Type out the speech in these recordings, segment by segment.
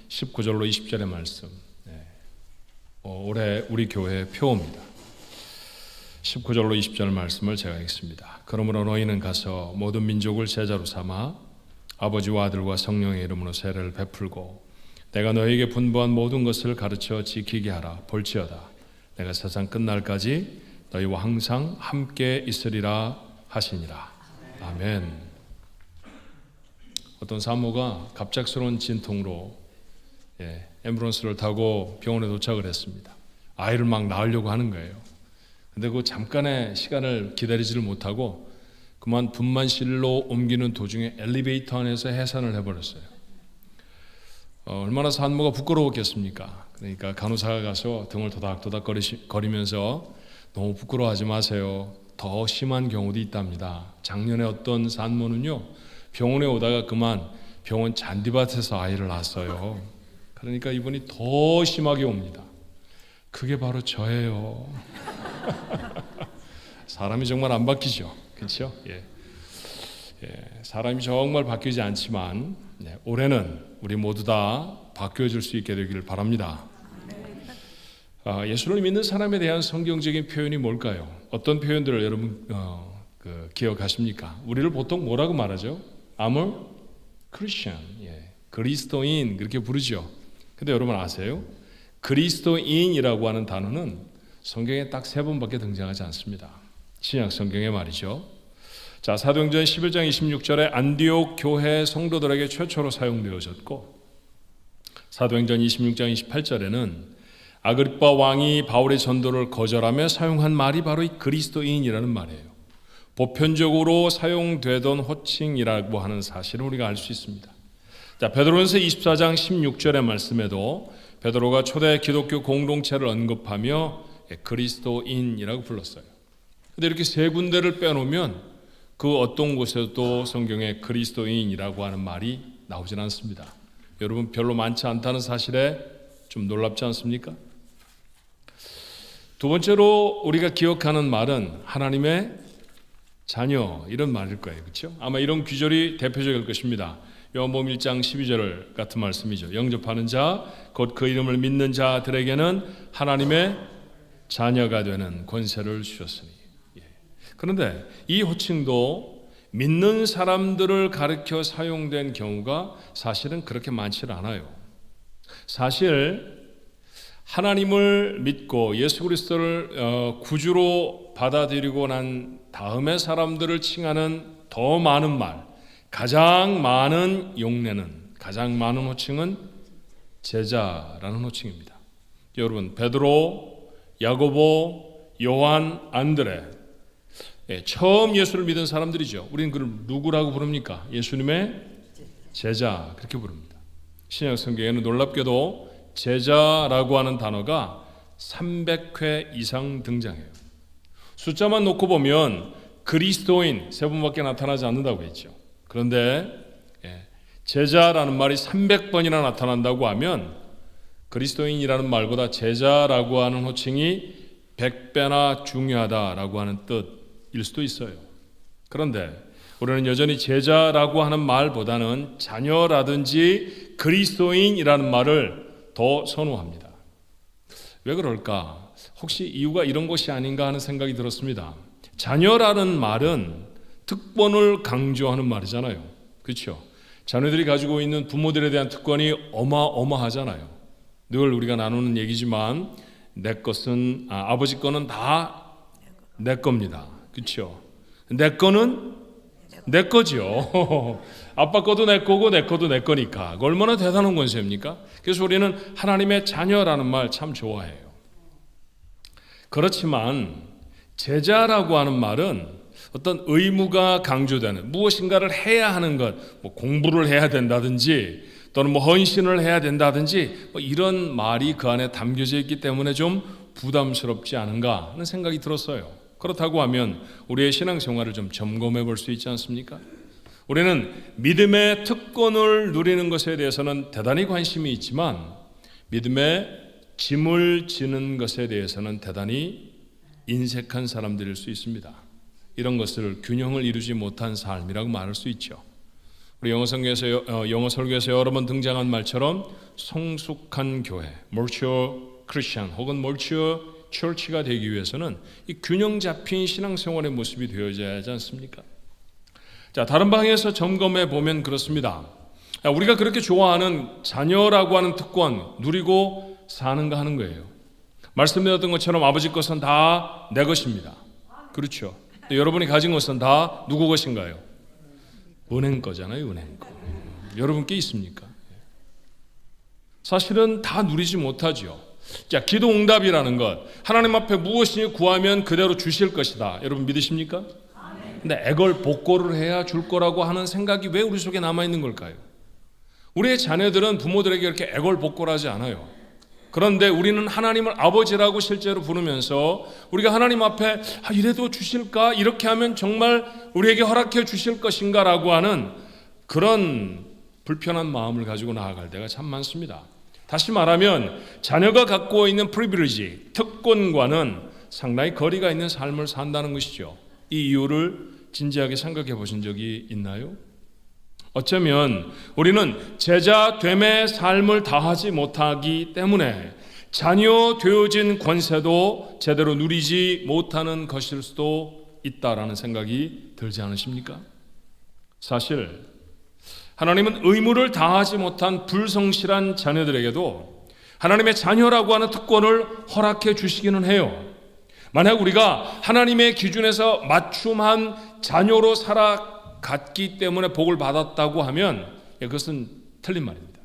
19절로 20절의 말씀. 올해 우리 교회의 표어입니다. 19절로 20절 말씀을 제가 읽습니다. 그러므로 너희는 가서 모든 민족을 제자로 삼아 아버지와 아들과 성령의 이름으로 세례를 베풀고 내가 너희에게 분부한 모든 것을 가르쳐 지키게 하라. 볼지어다 내가 세상 끝날까지 너희와 항상 함께 있으리라 하시니라. 아멘. 어떤 산모가 갑작스러운 진통으로 앰뷸런스를 타고 병원에 도착을 했습니다. 아이를 막 낳으려고 하는 거예요. 근데 그 잠깐의 시간을 기다리지를 못하고 그만 분만실로 옮기는 도중에 엘리베이터 안에서 해산을 해버렸어요. 얼마나 산모가 부끄러웠겠습니까? 그러니까 간호사가 가서 등을 도닥도닥 거리면서 너무 부끄러워하지 마세요. 더 심한 경우도 있답니다. 작년에 어떤 산모는요, 병원에 오다가 그만 병원 잔디밭에서 아이를 낳았어요. 그러니까 이분이 더 심하게 옵니다. 그게 바로 저예요. 사람이 정말 안 바뀌죠. 그렇죠? 사람이 정말 바뀌지 않지만 올해는 우리 모두 다 바뀌어질 수 있게 되기를 바랍니다. 예수를 믿는 사람에 대한 성경적인 표현이 뭘까요? 어떤 표현들을 여러분 기억하십니까? 우리를 보통 뭐라고 말하죠? I'm a Christian, 그리스도인 그렇게 부르죠. 근데 여러분 아세요? 그리스도인이라고 하는 단어는 성경에 딱 3번밖에 등장하지 않습니다. 신약 성경에 말이죠. 자, 사도행전 11장 26절에 안디옥 교회 성도들에게 최초로 사용되어졌고, 사도행전 26장 28절에는 아그리빠 왕이 바울의 전도를 거절하며 사용한 말이 바로 이 그리스도인이라는 말이에요. 보편적으로 사용되던 호칭이라고 하는 사실을 우리가 알 수 있습니다. 자, 베드로전서 24장 16절의 말씀에도 베드로가 초대 기독교 공동체를 언급하며 그리스도인이라고 불렀어요. 근데 이렇게 3군데를 빼놓으면 그 어떤 곳에도 성경에 그리스도인이라고 하는 말이 나오진 않습니다. 여러분 별로 많지 않다는 사실에 좀 놀랍지 않습니까? 두 번째로 우리가 기억하는 말은 하나님의 자녀 이런 말일 거예요. 그렇죠? 아마 이런 귀절이 대표적일 것입니다. 요한복음 1장 12절 같은 말씀이죠. 영접하는 자, 곧 그 이름을 믿는 자들에게는 하나님의 자녀가 되는 권세를 주셨으니. 그런데 이 호칭도 믿는 사람들을 가리켜 사용된 경우가 사실은 그렇게 많지 않아요. 사실 하나님을 믿고 예수 그리스도를 구주로 받아들이고 난 다음에 사람들을 칭하는 더 많은 말, 가장 많은 용례는, 가장 많은 호칭은 제자라는 호칭입니다. 여러분 베드로, 야고보, 요한, 안드레 처음 예수를 믿은 사람들이죠. 우리는 그를 누구라고 부릅니까? 예수님의 제자 그렇게 부릅니다. 신약 성경에는 놀랍게도 제자라고 하는 단어가 300회 이상 등장해요. 숫자만 놓고 보면 그리스도인 3번밖에 나타나지 않는다고 했죠. 그런데 제자라는 말이 300번이나 나타난다고 하면 그리스도인이라는 말보다 제자라고 하는 호칭이 100배나 중요하다라고 하는 뜻일 수도 있어요. 그런데 우리는 여전히 제자라고 하는 말보다는 자녀라든지 그리스도인이라는 말을 더 선호합니다. 왜 그럴까? 혹시 이유가 이런 것이 아닌가 하는 생각이 들었습니다. 자녀라는 말은 특권을 강조하는 말이잖아요. 그렇죠? 자녀들이 가지고 있는 부모들에 대한 특권이 어마어마하잖아요. 늘 우리가 나누는 얘기지만 내 것은 아버지 거는 다 내 겁니다. 그렇죠? 내 거는 내 거죠. 아빠 거도 내 거고 내 거도 내 거니까. 얼마나 대단한 권세입니까? 그래서 우리는 하나님의 자녀라는 말 참 좋아해요. 그렇지만 제자라고 하는 말은 어떤 의무가 강조되는 무엇인가를 해야 하는 것, 공부를 해야 된다든지 또는 헌신을 해야 된다든지 이런 말이 그 안에 담겨져 있기 때문에 좀 부담스럽지 않은가 하는 생각이 들었어요. 그렇다고 하면 우리의 신앙생활을 좀 점검해 볼 수 있지 않습니까? 우리는 믿음의 특권을 누리는 것에 대해서는 대단히 관심이 있지만 믿음의 짐을 지는 것에 대해서는 대단히 인색한 사람들일 수 있습니다. 이런 것을 균형을 이루지 못한 삶이라고 말할 수 있죠. 우리 영어 설교에서 여러 번 등장한 말처럼 성숙한 교회, mature Christian 혹은 mature church가 되기 위해서는 이 균형 잡힌 신앙생활의 모습이 되어져야 하지 않습니까? 자, 다른 방에서 점검해 보면 그렇습니다. 우리가 그렇게 좋아하는 자녀라고 하는 특권 누리고 사는가 하는 거예요. 말씀드렸던 것처럼 아버지 것은 다 내 것입니다. 그렇죠. 여러분이 가진 것은 다 누구 것인가요? 은행 거잖아요. 은행 거. 여러분께 있습니까? 사실은 다 누리지 못하죠. 자, 기도 응답이라는 것, 하나님 앞에 무엇이 구하면 그대로 주실 것이다. 여러분 믿으십니까? 근데 애걸복걸을 해야 줄 거라고 하는 생각이 왜 우리 속에 남아있는 걸까요? 우리의 자녀들은 부모들에게 이렇게 애걸복걸하지 않아요. 그런데 우리는 하나님을 아버지라고 실제로 부르면서 우리가 하나님 앞에 이래도 주실까? 이렇게 하면 정말 우리에게 허락해 주실 것인가? 라고 하는 그런 불편한 마음을 가지고 나아갈 때가 참 많습니다. 다시 말하면 자녀가 갖고 있는 프리빌리지, 특권과는 상당히 거리가 있는 삶을 산다는 것이죠. 이 이유를 진지하게 생각해 보신 적이 있나요? 어쩌면 우리는 제자됨의 삶을 다하지 못하기 때문에 자녀 되어진 권세도 제대로 누리지 못하는 것일 수도 있다라는 생각이 들지 않으십니까? 사실 하나님은 의무를 다하지 못한 불성실한 자녀들에게도 하나님의 자녀라고 하는 특권을 허락해 주시기는 해요. 만약 우리가 하나님의 기준에서 맞춤한 자녀로 살아갔기 때문에 복을 받았다고 하면 그것은 틀린 말입니다.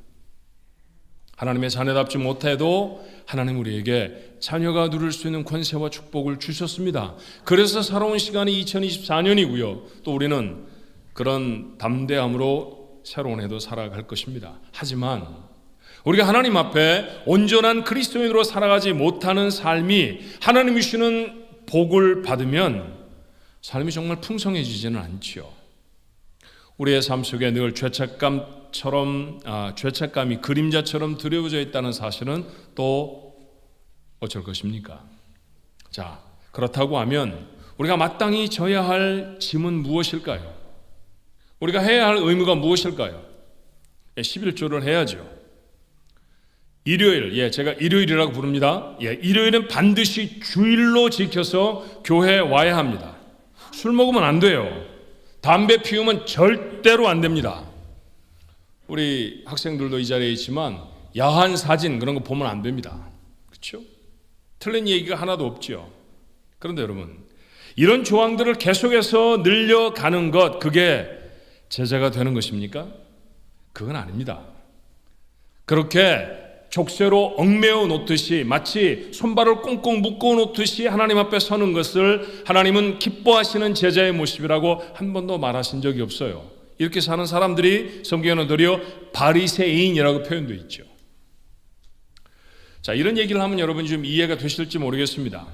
하나님의 자녀답지 못해도 하나님 우리에게 자녀가 누릴 수 있는 권세와 축복을 주셨습니다. 그래서 살아온 시간이 2024년이고요. 또 우리는 그런 담대함으로 새로운 해도 살아갈 것입니다. 하지만 우리가 하나님 앞에 온전한 그리스도인으로 살아가지 못하는 삶이 하나님이 주시는 복을 받으면 삶이 정말 풍성해지지는 않지요. 우리의 삶 속에 늘 죄책감이 그림자처럼 드리워져 있다는 사실은 또 어쩔 것입니까? 자, 그렇다고 하면 우리가 마땅히 져야 할 짐은 무엇일까요? 우리가 해야 할 의무가 무엇일까요? 11조를 해야죠. 일요일, 제가 일요일이라고 부릅니다. 일요일은 반드시 주일로 지켜서 교회에 와야 합니다. 술 먹으면 안 돼요. 담배 피우면 절대로 안 됩니다. 우리 학생들도 이 자리에 있지만 야한 사진 그런 거 보면 안 됩니다. 그렇죠? 틀린 얘기가 하나도 없죠. 그런데 여러분, 이런 조항들을 계속해서 늘려가는 것, 그게 제자가 되는 것입니까? 그건 아닙니다. 그렇게 족쇄로 얽매어 놓듯이 마치 손발을 꽁꽁 묶어 놓듯이 하나님 앞에 서는 것을 하나님은 기뻐하시는 제자의 모습이라고 한 번도 말하신 적이 없어요. 이렇게 사는 사람들이 성경에는 도리어 바리새인이라고 표현되어 있죠. 자, 이런 얘기를 하면 여러분이 좀 이해가 되실지 모르겠습니다.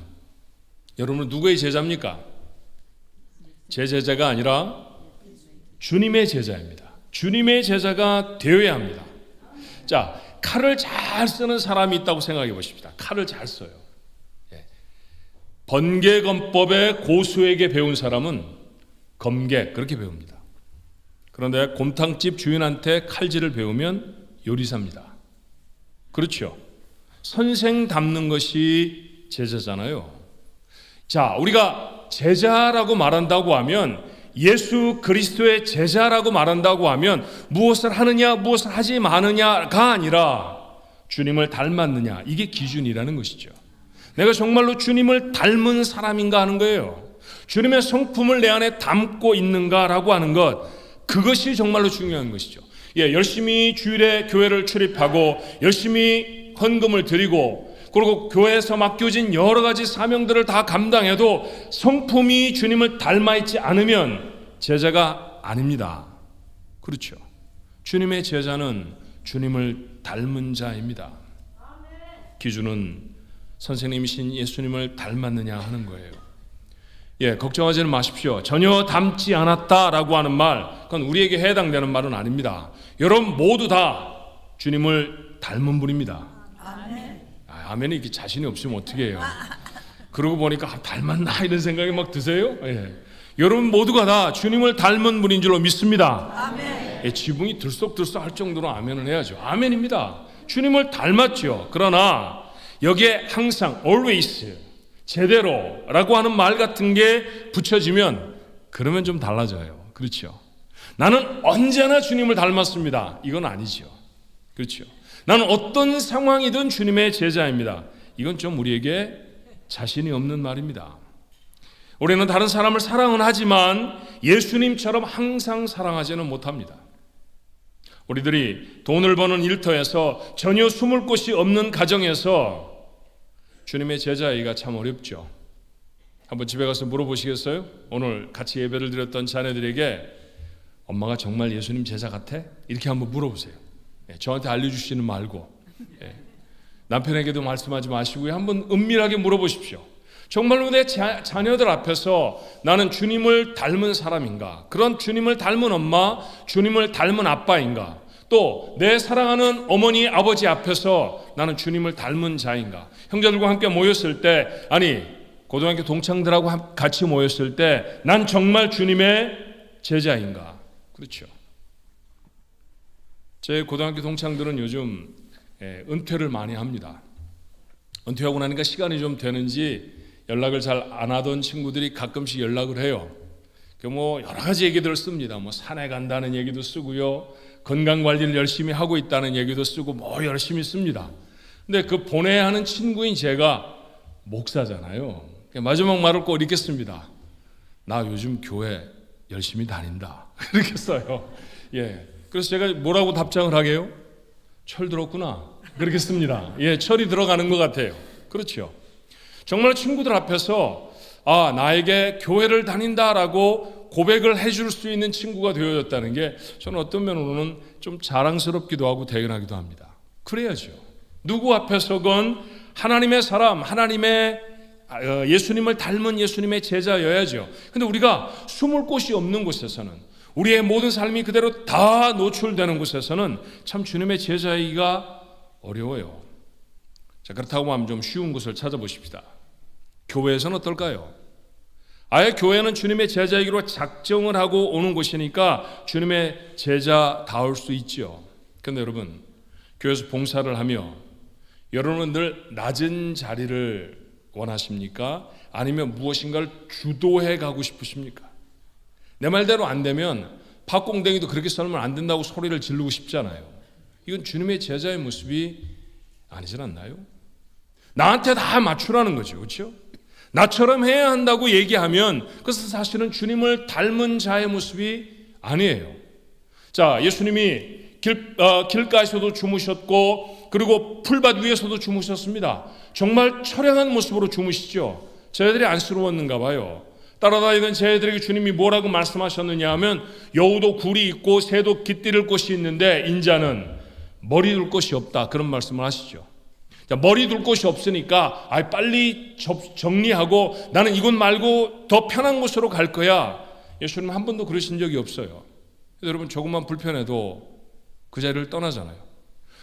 여러분은 누구의 제자입니까? 제 제자가 아니라 주님의 제자입니다. 주님의 제자가 되어야 합니다. 자, 칼을 잘 쓰는 사람이 있다고 생각해 보십시다. 칼을 잘 써요. 번개검법의 고수에게 배운 사람은 검객 그렇게 배웁니다. 그런데 곰탕집 주인한테 칼질을 배우면 요리사입니다. 그렇죠? 선생 닮는 것이 제자잖아요. 자, 우리가 제자라고 말한다고 하면 예수 그리스도의 제자라고 말한다고 하면 무엇을 하느냐 무엇을 하지 마느냐가 아니라 주님을 닮았느냐, 이게 기준이라는 것이죠. 내가 정말로 주님을 닮은 사람인가 하는 거예요. 주님의 성품을 내 안에 담고 있는가라고 하는 것, 그것이 정말로 중요한 것이죠. 열심히 주일에 교회를 출입하고 열심히 헌금을 드리고 그리고 교회에서 맡겨진 여러 가지 사명들을 다 감당해도 성품이 주님을 닮아있지 않으면 제자가 아닙니다. 그렇죠. 주님의 제자는 주님을 닮은 자입니다. 기준은 선생님이신 예수님을 닮았느냐 하는 거예요. 걱정하지는 마십시오. 전혀 닮지 않았다라고 하는 말, 그건 우리에게 해당되는 말은 아닙니다. 여러분 모두 다 주님을 닮은 분입니다. 아멘이 이렇게 자신이 없으면 어떻게 해요? 그러고 보니까 닮았나 이런 생각이 막 드세요? 여러분 모두가 다 주님을 닮은 분인 줄로 믿습니다. 아멘. 지붕이 들썩들썩 할 정도로 아멘을 해야죠. 아멘입니다. 주님을 닮았죠. 그러나 여기에 항상 always 제대로라고 하는 말 같은 게 붙여지면 그러면 좀 달라져요. 그렇죠. 나는 언제나 주님을 닮았습니다. 이건 아니죠. 그렇죠. 나는 어떤 상황이든 주님의 제자입니다. 이건 좀 우리에게 자신이 없는 말입니다. 우리는 다른 사람을 사랑은 하지만 예수님처럼 항상 사랑하지는 못합니다. 우리들이 돈을 버는 일터에서 전혀 숨을 곳이 없는 가정에서 주님의 제자이기가 참 어렵죠. 한번 집에 가서 물어보시겠어요? 오늘 같이 예배를 드렸던 자녀들에게 엄마가 정말 예수님 제자 같아? 이렇게 한번 물어보세요. 저한테 알려주시는 말고 남편에게도 말씀하지 마시고요. 한번 은밀하게 물어보십시오. 정말로 내 자녀들 앞에서 나는 주님을 닮은 사람인가? 그런 주님을 닮은 엄마, 주님을 닮은 아빠인가? 또 내 사랑하는 어머니, 아버지 앞에서 나는 주님을 닮은 자인가? 형제들과 함께 모였을 때, 아니 고등학교 동창들하고 같이 모였을 때 난 정말 주님의 제자인가? 그렇죠. 제 고등학교 동창들은 요즘 은퇴를 많이 합니다. 은퇴하고 나니까 시간이 좀 되는지 연락을 잘 안 하던 친구들이 가끔씩 연락을 해요. 뭐 여러 가지 얘기들을 씁니다. 뭐 산에 간다는 얘기도 쓰고요, 건강 관리를 열심히 하고 있다는 얘기도 쓰고 뭐 열심히 씁니다. 근데 그 보내야 하는 친구인 제가 목사잖아요. 마지막 말을 꼭 이렇게 씁니다. 나 요즘 교회 열심히 다닌다. 이렇게 써요. 그래서 제가 뭐라고 답장을 하게요? 철 들었구나. 그렇게 씁니다. 철이 들어가는 것 같아요. 그렇죠. 정말 친구들 앞에서 나에게 교회를 다닌다라고 고백을 해줄 수 있는 친구가 되어졌다는 게 저는 어떤 면으로는 좀 자랑스럽기도 하고 대견하기도 합니다. 그래야죠. 누구 앞에서건 하나님의 사람, 하나님의 예수님을 닮은 예수님의 제자여야죠. 근데 우리가 숨을 곳이 없는 곳에서는, 우리의 모든 삶이 그대로 다 노출되는 곳에서는 참 주님의 제자이기가 어려워요. 자, 그렇다고 하면 좀 쉬운 곳을 찾아보십시다. 교회에서는 어떨까요? 아예 교회는 주님의 제자이기로 작정을 하고 오는 곳이니까 주님의 제자다울 수 있죠. 그런데 여러분, 교회에서 봉사를 하며 여러분은 늘 낮은 자리를 원하십니까? 아니면 무엇인가를 주도해 가고 싶으십니까? 내 말대로 안 되면 팥공댕이도 그렇게 썰면 안 된다고 소리를 지르고 싶잖아요. 이건 주님의 제자의 모습이 아니질 않나요? 나한테 다 맞추라는 거죠. 그렇죠? 나처럼 해야 한다고 얘기하면 그것은 사실은 주님을 닮은 자의 모습이 아니에요. 자, 예수님이 길가에서도 주무셨고 그리고 풀밭 위에서도 주무셨습니다. 정말 처량한 모습으로 주무시죠. 저희들이 안쓰러웠는가 봐요. 따라다니던 저희들에게 주님이 뭐라고 말씀하셨느냐 하면 여우도 굴이 있고 새도 깃들일 곳이 있는데 인자는 머리 둘 곳이 없다. 그런 말씀을 하시죠. 자, 머리 둘 곳이 없으니까 빨리 정리하고 나는 이곳 말고 더 편한 곳으로 갈 거야. 예수님은 한 번도 그러신 적이 없어요. 여러분, 조금만 불편해도 그 자리를 떠나잖아요.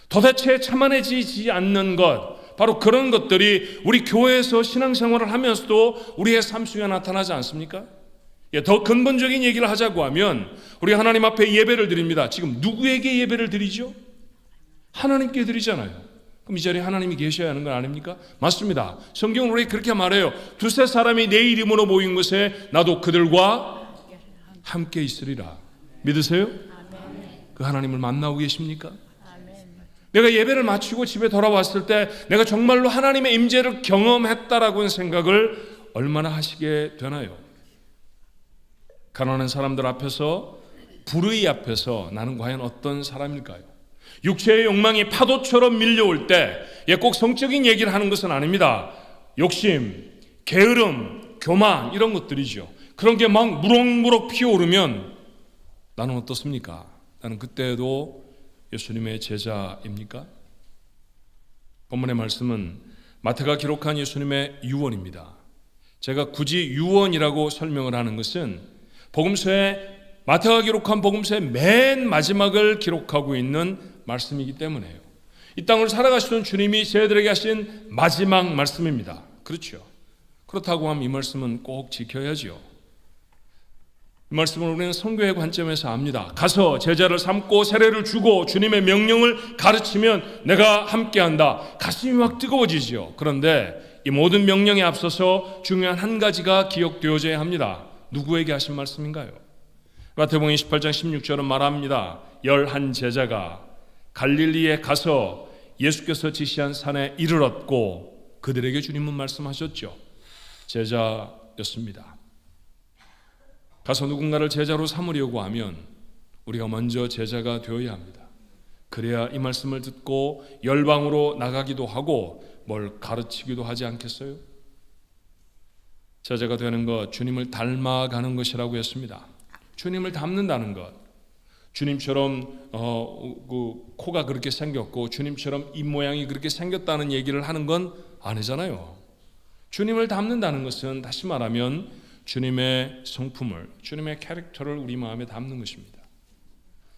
도대체 참아내지지 않는 것, 바로 그런 것들이 우리 교회에서 신앙생활을 하면서도 우리의 삶 속에 나타나지 않습니까? 더 근본적인 얘기를 하자고 하면 우리 하나님 앞에 예배를 드립니다. 지금 누구에게 예배를 드리죠? 하나님께 드리잖아요. 그럼 이 자리에 하나님이 계셔야 하는 건 아닙니까? 맞습니다. 성경은 우리 그렇게 말해요. 두세 사람이 내 이름으로 모인 곳에 나도 그들과 함께 있으리라. 믿으세요? 그 하나님을 만나고 계십니까? 내가 예배를 마치고 집에 돌아왔을 때 내가 정말로 하나님의 임재를 경험했다라고는 생각을 얼마나 하시게 되나요? 가난한 사람들 앞에서, 불의 앞에서 나는 과연 어떤 사람일까요? 육체의 욕망이 파도처럼 밀려올 때 꼭 성적인 얘기를 하는 것은 아닙니다. 욕심, 게으름, 교만 이런 것들이죠. 그런 게 막 무럭무럭 피어오르면 나는 어떻습니까? 나는 그때도 예수님의 제자입니까? 본문의 말씀은 마태가 기록한 예수님의 유언입니다. 제가 굳이 유언이라고 설명을 하는 것은 복음서에, 마태가 기록한 복음서의 맨 마지막을 기록하고 있는 말씀이기 때문에요. 이 땅을 살아가시던 주님이 저희들에게 하신 마지막 말씀입니다. 그렇죠. 그렇다고 하면 이 말씀은 꼭 지켜야죠. 이 말씀을 우리는 선교의 관점에서 압니다. 가서 제자를 삼고 세례를 주고 주님의 명령을 가르치면 내가 함께한다. 가슴이 막 뜨거워지죠. 그런데 이 모든 명령에 앞서서 중요한 한 가지가 기억되어져야 합니다. 누구에게 하신 말씀인가요? 마태복음 28장 16절은 말합니다. 11 제자가 갈릴리에 가서 예수께서 지시한 산에 이르렀고 그들에게 주님은 말씀하셨죠. 제자였습니다. 가서 누군가를 제자로 삼으려고 하면 우리가 먼저 제자가 되어야 합니다. 그래야 이 말씀을 듣고 열방으로 나가기도 하고 뭘 가르치기도 하지 않겠어요? 제자가 되는 것, 주님을 닮아가는 것이라고 했습니다. 주님을 닮는다는 것, 주님처럼 코가 그렇게 생겼고 주님처럼 입 모양이 그렇게 생겼다는 얘기를 하는 건 아니잖아요. 주님을 닮는다는 것은 다시 말하면 주님의 성품을, 주님의 캐릭터를 우리 마음에 담는 것입니다.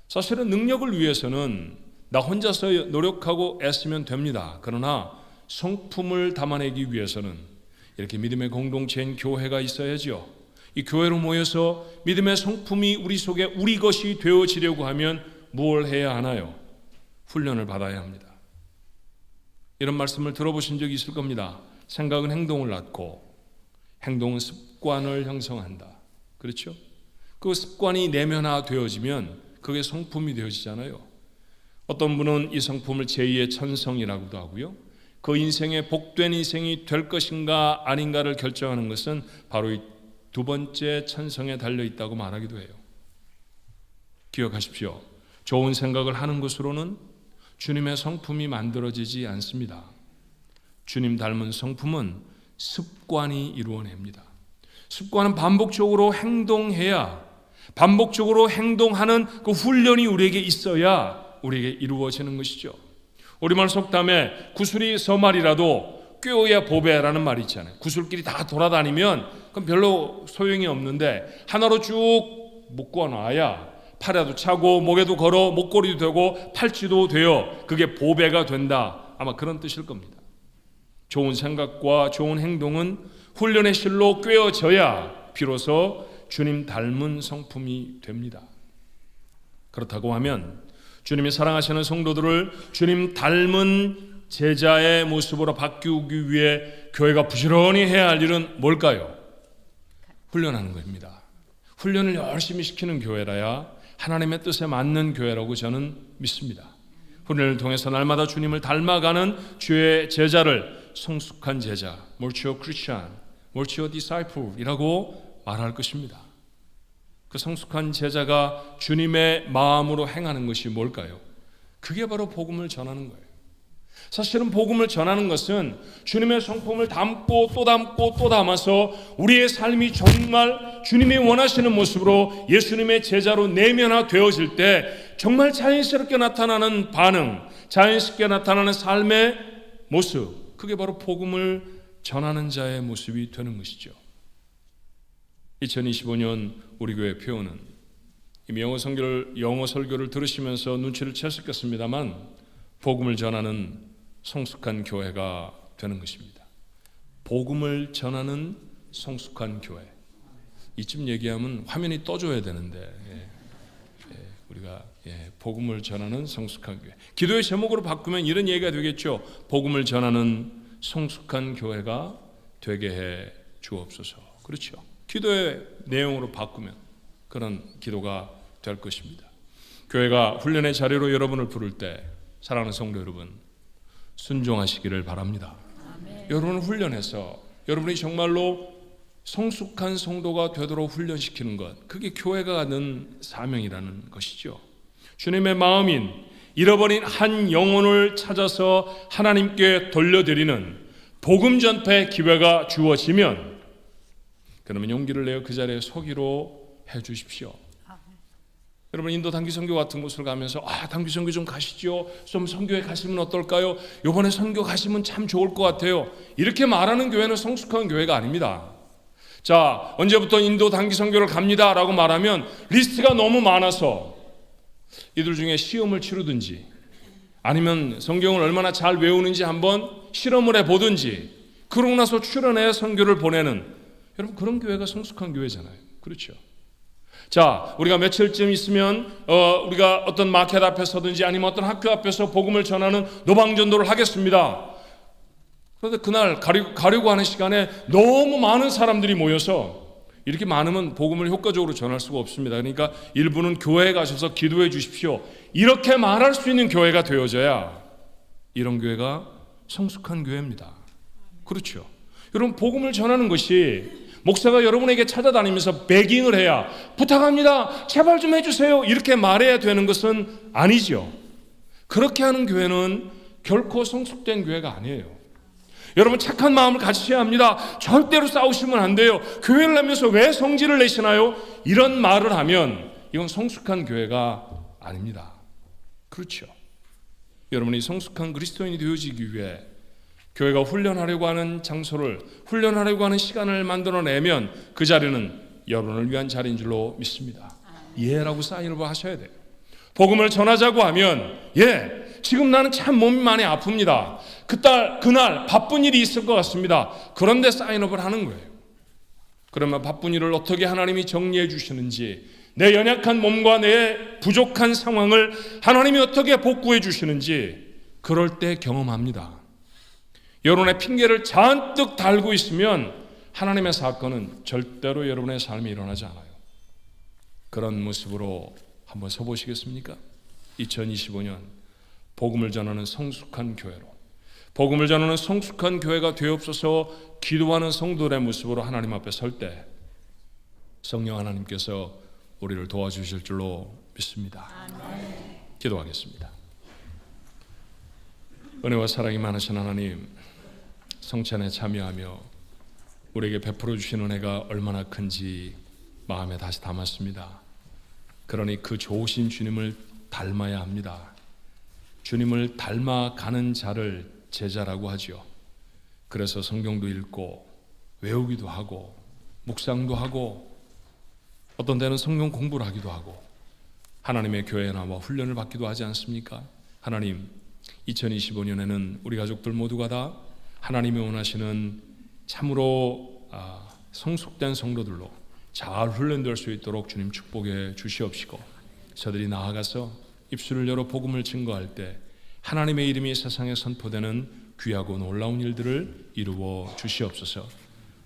사실은 능력을 위해서는 나 혼자서 노력하고 애쓰면 됩니다. 그러나 성품을 담아내기 위해서는 이렇게 믿음의 공동체인 교회가 있어야죠. 이 교회로 모여서 믿음의 성품이 우리 속에 우리 것이 되어지려고 하면 무엇을 해야 하나요? 훈련을 받아야 합니다. 이런 말씀을 들어보신 적이 있을 겁니다. 생각은 행동을 낳고 행동은 습관을 형성한다. 그렇죠? 그 습관이 내면화되어지면 그게 성품이 되어지잖아요. 어떤 분은 이 성품을 제2의 천성이라고도 하고요. 그 인생의 복된 인생이 될 것인가 아닌가를 결정하는 것은 바로 이 두 번째 천성에 달려있다고 말하기도 해요. 기억하십시오. 좋은 생각을 하는 것으로는 주님의 성품이 만들어지지 않습니다. 주님 닮은 성품은 습관이 이루어냅니다. 습관은 반복적으로 행동해야, 반복적으로 행동하는 그 훈련이 우리에게 있어야 우리에게 이루어지는 것이죠. 우리말 속담에 구슬이 서말이라도 꿰어야 보배라는 말이 있잖아요. 구슬끼리 다 돌아다니면 그럼 별로 소용이 없는데 하나로 쭉 묶어놔야 팔에도 차고 목에도 걸어 목걸이도 되고 팔찌도 되어 그게 보배가 된다. 아마 그런 뜻일 겁니다. 좋은 생각과 좋은 행동은 훈련의 실로 꿰어져야 비로소 주님 닮은 성품이 됩니다. 그렇다고 하면 주님이 사랑하시는 성도들을 주님 닮은 제자의 모습으로 바꾸기 위해 교회가 부지런히 해야 할 일은 뭘까요? 훈련하는 겁니다. 훈련을 열심히 시키는 교회라야 하나님의 뜻에 맞는 교회라고 저는 믿습니다. 훈련을 통해서 날마다 주님을 닮아가는 주의 제자를 성숙한 제자, mature Christian, mature disciple이라고 말할 것입니다. 그 성숙한 제자가 주님의 마음으로 행하는 것이 뭘까요? 그게 바로 복음을 전하는 거예요. 사실은 복음을 전하는 것은 주님의 성품을 담고 또 담고 또 담아서 우리의 삶이 정말 주님이 원하시는 모습으로 예수님의 제자로 내면화되어질 때 정말 자연스럽게 나타나는 반응, 자연스럽게 나타나는 삶의 모습, 그게 바로 복음을 전하는 자의 모습이 되는 것이죠. 2025년 우리 교회 표어는 이미 영어 설교를 들으시면서 눈치를 채셨겠습니다만 복음을 전하는 성숙한 교회가 되는 것입니다. 복음을 전하는 성숙한 교회. 이쯤 얘기하면 화면이 떠줘야 되는데 우리가 복음을 전하는 성숙한 교회. 기도의 제목으로 바꾸면 이런 얘기가 되겠죠. 복음을 전하는 성숙한 교회가 되게 해 주옵소서. 그렇죠. 기도의 내용으로 바꾸면 그런 기도가 될 것입니다. 교회가 훈련의 자리로 여러분을 부를 때 사랑하는 성도 여러분, 순종하시기를 바랍니다. 아멘. 여러분을 훈련해서 여러분이 정말로 성숙한 성도가 되도록 훈련시키는 것, 그게 교회가 갖는 사명이라는 것이죠. 주님의 마음인 잃어버린 한 영혼을 찾아서 하나님께 돌려드리는 복음 전파의 기회가 주어지면 그러면 용기를 내어 그 자리에 서기로 해 주십시오. 여러분 인도 단기 선교 같은 곳을 가면서 단기 선교 좀 가시죠. 좀 선교에 가시면 어떨까요? 이번에 선교 가시면 참 좋을 것 같아요. 이렇게 말하는 교회는 성숙한 교회가 아닙니다. 자, 언제부터 인도 단기 선교를 갑니다라고 말하면 리스트가 너무 많아서 이들 중에 시험을 치르든지 아니면 성경을 얼마나 잘 외우는지 한번 실험을 해보든지 그러고 나서 출연해 선교를 보내는 여러분 그런 교회가 성숙한 교회잖아요. 그렇죠? 자, 우리가 며칠쯤 있으면 우리가 어떤 마켓 앞에 서든지 아니면 어떤 학교 앞에서 복음을 전하는 노방전도를 하겠습니다. 그런데 그날 가려고 하는 시간에 너무 많은 사람들이 모여서 이렇게 많으면 복음을 효과적으로 전할 수가 없습니다. 그러니까 일부는 교회에 가셔서 기도해 주십시오. 이렇게 말할 수 있는 교회가 되어져야 이런 교회가 성숙한 교회입니다. 그렇죠. 여러분, 복음을 전하는 것이 목사가 여러분에게 찾아다니면서 베깅을 해야 부탁합니다, 제발 좀 해주세요, 이렇게 말해야 되는 것은 아니죠. 그렇게 하는 교회는 결코 성숙된 교회가 아니에요. 여러분, 착한 마음을 가지셔야 합니다. 절대로 싸우시면 안 돼요. 교회를 하면서 왜 성질을 내시나요? 이런 말을 하면 이건 성숙한 교회가 아닙니다. 그렇죠. 여러분이 성숙한 그리스도인이 되어지기 위해 교회가 훈련하려고 하는 장소를, 훈련하려고 하는 시간을 만들어내면 그 자리는 여러분을 위한 자리인 줄로 믿습니다. 예라고 사인을 하셔야 돼요. 복음을 전하자고 하면, 예, 지금 나는 참 몸이 많이 아픕니다. 그날 바쁜 일이 있을 것 같습니다. 그런데 사인업을 하는 거예요. 그러면 바쁜 일을 어떻게 하나님이 정리해 주시는지, 내 연약한 몸과 내 부족한 상황을 하나님이 어떻게 복구해 주시는지 그럴 때 경험합니다. 여러분의 핑계를 잔뜩 달고 있으면 하나님의 사건은 절대로 여러분의 삶에 일어나지 않아요. 그런 모습으로 한번 서보시겠습니까? 2025년 복음을 전하는 성숙한 교회로, 복음을 전하는 성숙한 교회가 되옵소서 기도하는 성도들의 모습으로 하나님 앞에 설 때 성령 하나님께서 우리를 도와주실 줄로 믿습니다. 기도하겠습니다. 은혜와 사랑이 많으신 하나님, 성찬에 참여하며 우리에게 베풀어 주신 은혜가 얼마나 큰지 마음에 다시 담았습니다. 그러니 그 좋으신 주님을 닮아야 합니다. 주님을 닮아가는 자를 제자라고 하죠. 그래서 성경도 읽고 외우기도 하고 묵상도 하고 어떤 때는 성경 공부를 하기도 하고 하나님의 교회에 나와 훈련을 받기도 하지 않습니까? 하나님, 2025년에는 우리 가족들 모두가 다 하나님이 원하시는 참으로 성숙된 성도들로 잘 훈련될 수 있도록 주님 축복해 주시옵시고, 저들이 나아가서 입술을 열어 복음을 증거할 때 하나님의 이름이 세상에 선포되는 귀하고 놀라운 일들을 이루어 주시옵소서.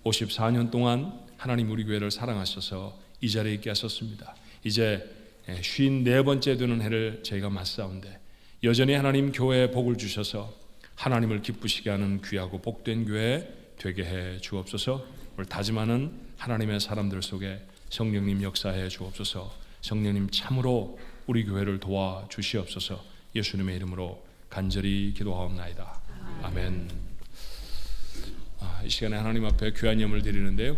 54년 동안 하나님 우리 교회를 사랑하셔서 이 자리에 있게 하셨습니다. 이제 54번째 되는 해를 저희가 맞사온데 여전히 하나님 교회에 복을 주셔서 하나님을 기쁘시게 하는 귀하고 복된 교회 되게 해 주옵소서. 오늘 다짐하는 하나님의 사람들 속에 성령님 역사해 주옵소서. 성령님 참으로 우리 교회를 도와 주시옵소서. 예수님의 이름으로 간절히 기도하옵나이다. 아멘. 이 시간에 하나님 앞에 귀한 예물 드리는데요.